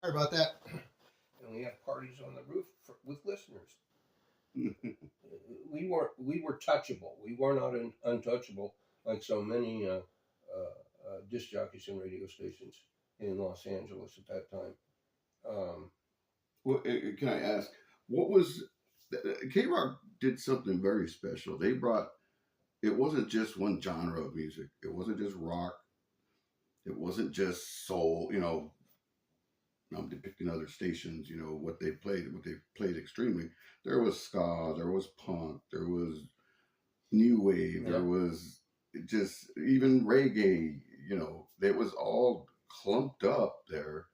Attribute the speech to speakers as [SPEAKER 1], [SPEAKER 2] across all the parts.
[SPEAKER 1] Sorry about that.
[SPEAKER 2] And we have parties on the roof with listeners. we were touchable. We were not untouchable like so many disc jockeys and radio stations in Los Angeles at that time.
[SPEAKER 3] Well, can I ask, what was K-Rock did something very special? They brought, it wasn't just one genre of music. It wasn't just rock. It wasn't just soul. You know, I'm depicting other stations. You know what they played extremely. There was ska. There was punk. There was new wave.
[SPEAKER 2] Yeah.
[SPEAKER 3] There was just even reggae. You know, it was all clumped up there.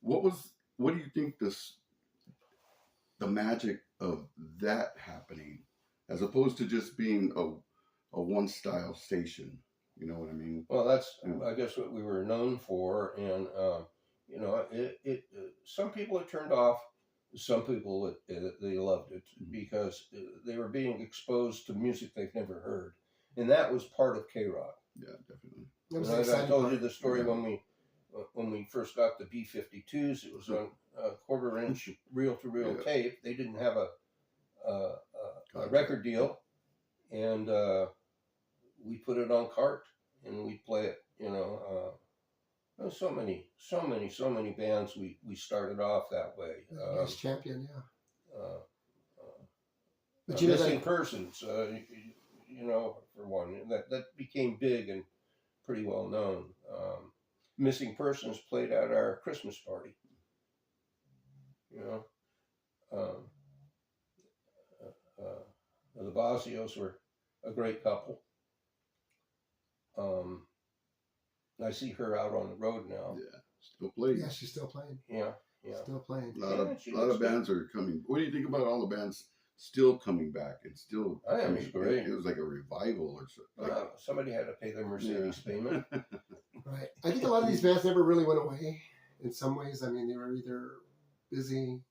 [SPEAKER 3] What do you think the magic of that happening, as opposed to just being a one style station? You know what I mean?
[SPEAKER 2] Well, that's I guess what we were known for, and you know, it some people it turned off, some people they loved it because they were being exposed to music they've never heard, and that was part of K-Rock.
[SPEAKER 3] Yeah, definitely.
[SPEAKER 2] I told you the story when we first got the B-52s. It was on a quarter-inch reel-to-reel tape. They didn't have a record deal, and we put it on cart and we play it. You know, so many bands we started off that way.
[SPEAKER 1] Yes, champion, yeah.
[SPEAKER 2] But Missing Persons, you know, for one, that became big and pretty well known. Missing Persons played at our Christmas party. You know, the Basios were a great couple. I see her out on the road now.
[SPEAKER 3] Yeah, still playing.
[SPEAKER 1] Yeah, she's still playing.
[SPEAKER 2] Yeah.
[SPEAKER 1] Still playing.
[SPEAKER 3] A lot of bands are coming. What do you think about all the bands still coming back? It's still.
[SPEAKER 2] I think it's great.
[SPEAKER 3] It was like a revival or something. Like,
[SPEAKER 2] somebody had to pay their Mercedes payment.
[SPEAKER 1] Right. I think a lot of these bands never really went away. In some ways, I mean, they were either busy in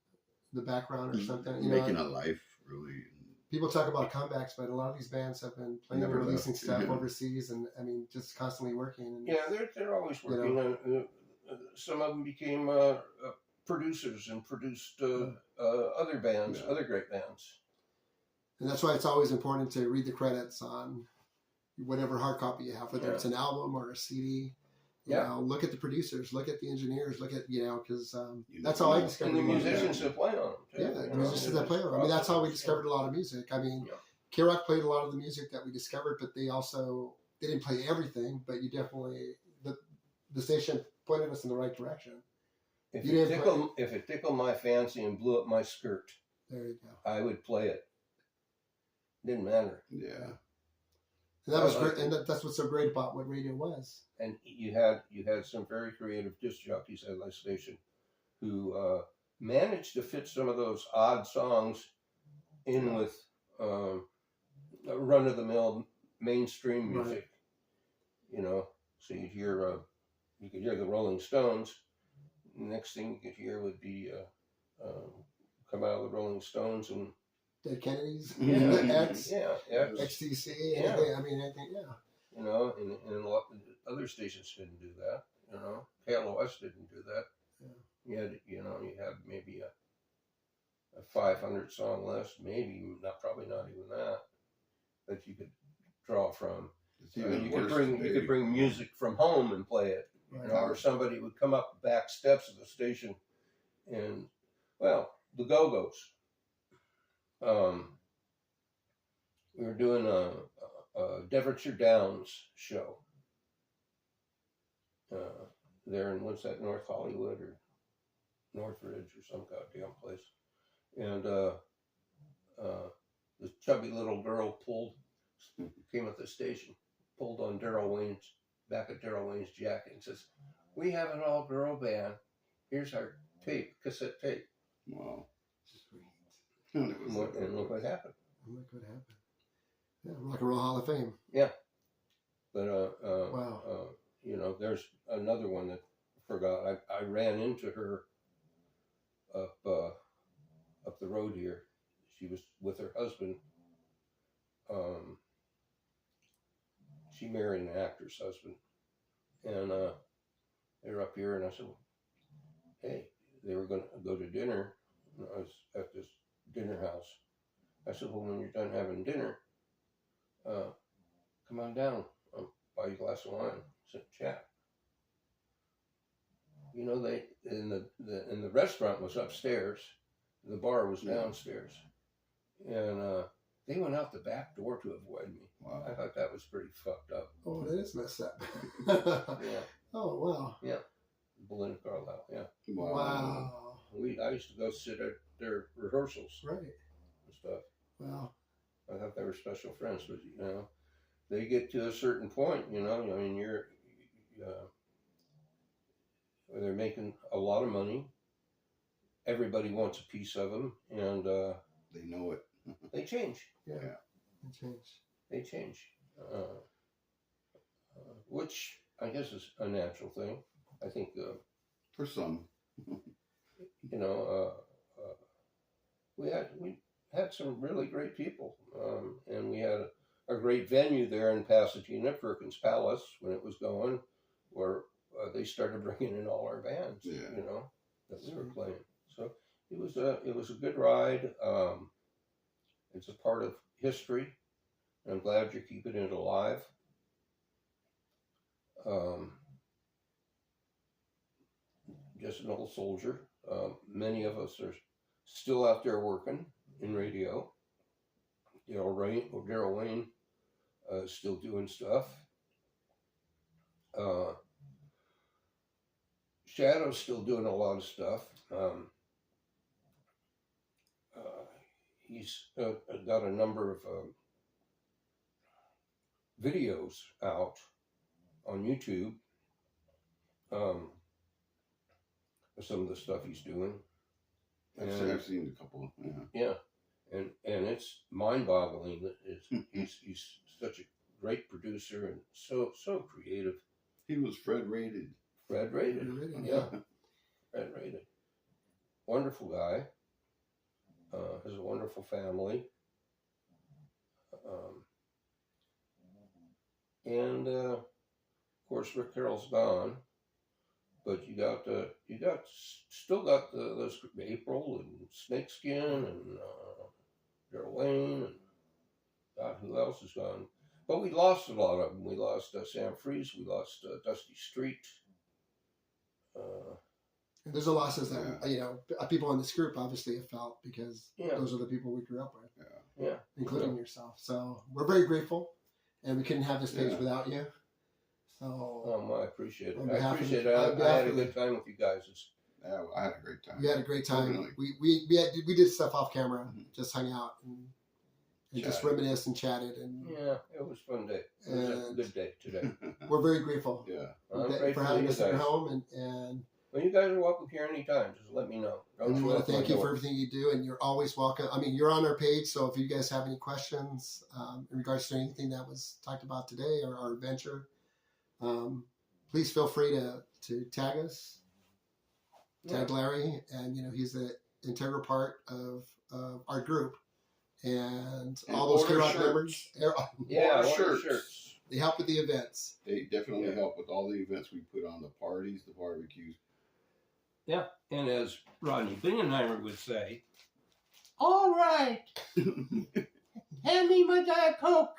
[SPEAKER 1] the background or something. You
[SPEAKER 3] making
[SPEAKER 1] know,
[SPEAKER 3] a life, really.
[SPEAKER 1] People talk about comebacks, but a lot of these bands have been playing and releasing stuff overseas, and I mean, just constantly working. And,
[SPEAKER 2] yeah, they're always working. You know, some of them became producers and produced other bands, other great bands.
[SPEAKER 1] And that's why it's always important to read the credits on whatever hard copy you have, whether it's an album or a CD. You know, look at the producers, look at the engineers, look at, you know, because that's how I discovered.
[SPEAKER 2] And the musicians that play on them, too.
[SPEAKER 1] Yeah, the musicians that play on them. I mean, that's how we discovered a lot of music. I mean, K-Rock played a lot of the music that we discovered, but they didn't play everything, but you definitely, the station pointed us in the right direction.
[SPEAKER 2] If it tickled my fancy and blew up my skirt,
[SPEAKER 1] there you go,
[SPEAKER 2] I would play it. Didn't matter.
[SPEAKER 3] Yeah.
[SPEAKER 1] And that was great, and that's what's so great about what radio was.
[SPEAKER 2] And you had some very creative disc jockeys at that station who managed to fit some of those odd songs in with run-of-the-mill mainstream music. You know, so you could hear the Rolling Stones. The next thing you could hear would be come out of the Rolling Stones and
[SPEAKER 1] Dead Kennedys,
[SPEAKER 2] X,
[SPEAKER 1] XTC, anything. I mean, anything,
[SPEAKER 2] You know, and a lot of other stations didn't do that. You know, KLOS didn't do that. Yeah. You had maybe a 500 song list, probably not even that you could draw from. You could bring music from home and play it.
[SPEAKER 1] right.
[SPEAKER 2] You know, or somebody would come up the back steps of the station, and the Go-Go's. We were doing a Devonshire Downs show there in what's that, North Hollywood or Northridge or some goddamn place, and this chubby little girl came at the station, pulled on back of Daryl Wayne's jacket and says, "We have an all-girl band. Here's our cassette tape."
[SPEAKER 3] Wow.
[SPEAKER 2] And look what happened.
[SPEAKER 1] Look what happened. Yeah, Rock and Roll Hall of Fame.
[SPEAKER 2] Yeah. But,
[SPEAKER 1] wow.
[SPEAKER 2] You know, there's another one that I forgot. I ran into her up the road here. She was with her husband. She married an actor's husband. And they were up here, and I said, "Hey, they were going to go to dinner. And I was at this dinner house. I said, well, when you're done having dinner, come on down. I'll buy you a glass of wine. Sit and chat. You know, they in the restaurant was upstairs. The bar was downstairs. And they went out the back door to avoid me.
[SPEAKER 3] Wow.
[SPEAKER 2] I thought that was pretty fucked up.
[SPEAKER 1] Oh, that is messed up.
[SPEAKER 2] Yeah.
[SPEAKER 1] Oh, wow.
[SPEAKER 2] Yeah. Belinda Carlisle, yeah.
[SPEAKER 1] Wow.
[SPEAKER 2] I used to go sit at their rehearsals
[SPEAKER 1] Right.
[SPEAKER 2] and stuff.
[SPEAKER 1] Wow.
[SPEAKER 2] I thought they were special friends, but you know, they get to a certain point, you know. I mean, they're making a lot of money. Everybody wants a piece of them, and
[SPEAKER 3] They know it.
[SPEAKER 2] they change.
[SPEAKER 1] Yeah.
[SPEAKER 3] Yeah.
[SPEAKER 1] It changed.
[SPEAKER 2] They change, which I guess is a natural thing. I think,
[SPEAKER 3] For some.
[SPEAKER 2] you know, we had some really great people, and we had a great venue there in Pasadena, Perkins Palace, when it was going, where they started bringing in all our bands,
[SPEAKER 3] Yeah.
[SPEAKER 2] you know, that we were playing. So it was a good ride. It's a part of history. I'm glad you're keeping it alive. Just an old soldier. Many of us are still out there working in radio. Daryl Wayne is still doing stuff. Shadow's still doing a lot of stuff. He's got a number of videos out on YouTube. Some of the stuff he's doing.
[SPEAKER 3] I've seen a couple. Yeah.
[SPEAKER 2] Yeah, and it's mind-boggling that he's such a great producer and so creative.
[SPEAKER 3] He was Fred rated.
[SPEAKER 2] Fred rated,
[SPEAKER 1] Yeah.
[SPEAKER 2] Fred rated. Wonderful guy. Has a wonderful family. And of course Rick Carroll's gone, but you still got those April and Snakeskin and Daryl Wayne and God, who else is gone? But we lost a lot of them. We lost Sam Freeze. We lost Dusty Street.
[SPEAKER 1] And there's a losses that, you know, people in this group obviously have felt because those are the people we grew up with, including yourself. So we're very grateful, and we couldn't have this page without you. So
[SPEAKER 2] I appreciate it. I appreciate it. I had a good time with you guys.
[SPEAKER 3] Yeah, I had a great time.
[SPEAKER 1] We had a great time.
[SPEAKER 3] Definitely.
[SPEAKER 1] We did stuff off camera, just hung out and just reminisced and chatted. And
[SPEAKER 2] yeah, it was a fun day. It was a good day today.
[SPEAKER 1] We're very grateful.
[SPEAKER 3] Yeah.
[SPEAKER 2] I'm grateful
[SPEAKER 1] for having
[SPEAKER 2] you
[SPEAKER 1] us in your
[SPEAKER 2] guys.
[SPEAKER 1] home and
[SPEAKER 2] Well, you guys are welcome here anytime. Just let me know.
[SPEAKER 1] and we want to thank you for everything you do, and you're always welcome. I mean, you're on our page, so if you guys have any questions in regards to anything that was talked about today or our adventure, please feel free to tag us, tag Larry, and you know he's an integral part of our group, and all those K-Rock members.
[SPEAKER 2] Yeah,
[SPEAKER 3] shirts.
[SPEAKER 1] They help with the events.
[SPEAKER 3] They definitely help with all the events we put on, the parties, the barbecues.
[SPEAKER 2] Yeah, and as Rodney Bingenheimer would say, all right, hand me my Diet Coke.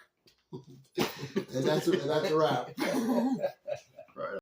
[SPEAKER 1] And that's a wrap.